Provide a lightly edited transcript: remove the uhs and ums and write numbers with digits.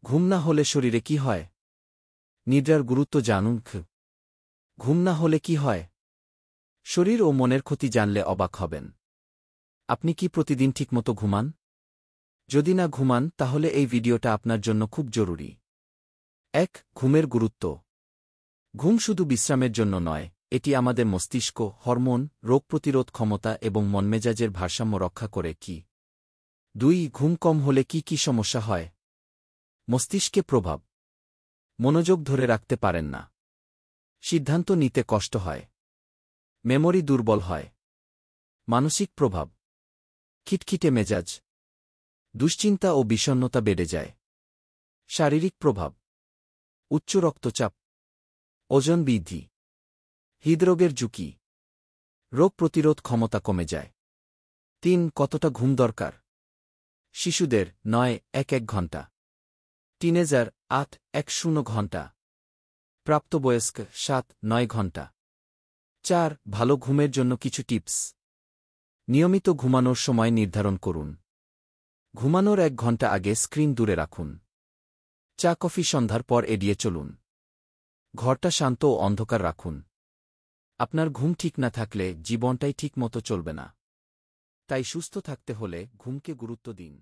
ঘুম না হলে শরীরে কি হয়? নিদ্রার গুরুত্ব জানুন। ঘুম না হলে কি হয়? শরীর ও মনের ক্ষতি জানলে অবাক হবেন। আপনি কি প্রতিদিন ঠিকমতো ঘুমান? যদি না ঘুমান তাহলে এই ভিডিওটা আপনার জন্য খুব জরুরি। ১. ঘুমের গুরুত্ব। ঘুম শুধু বিশ্রামের জন্য নয়, এটি আমাদের মস্তিষ্ক, হরমোন, রোগ প্রতিরোধ ক্ষমতা এবং মনমেজাজের ভারসাম্য রক্ষা করে। ২. ঘুম কম হলে কি কি সমস্যা হয়? মস্তিষ্কে প্রভাব। মনোযোগ ধরে রাখতে পারেন না। সিদ্ধান্ত নিতে কষ্ট হয়। মেমোরি দুর্বল হয়। মানসিক প্রভাব। খিটখিটে মেজাজ। দুশ্চিন্তা ও বিষণ্ণতা বেড়ে যায়। শারীরিক প্রভাব। উচ্চ রক্তচাপ। ওজন বৃদ্ধি। হৃদরোগের ঝুঁকি। রোগ প্রতিরোধ ক্ষমতা কমে যায়। ৩. কতটা ঘুম দরকার? শিশুদের ৯-১ ঘণ্টা। টিনেজার ৮-১০ ঘণ্টা। প্রাপ্তবয়স্ক ৭-৯ ঘণ্টা। ৪. ভালো ঘুমের জন্য কিছু টিপস। নিয়মিত ঘুমানোর সময় নির্ধারণ করুন। ঘুমানোর ১ ঘণ্টা আগে স্ক্রিন দূরে রাখুন। চা কফি সন্ধ্যার পর এড়িয়ে চলুন। ঘরটা শান্ত ও অন্ধকার রাখুন। আপনার ঘুম ঠিক না থাকলে জীবনটাই ঠিকমতো চলবে না। তাই সুস্থ থাকতে হলে ঘুমকে গুরুত্ব দিন।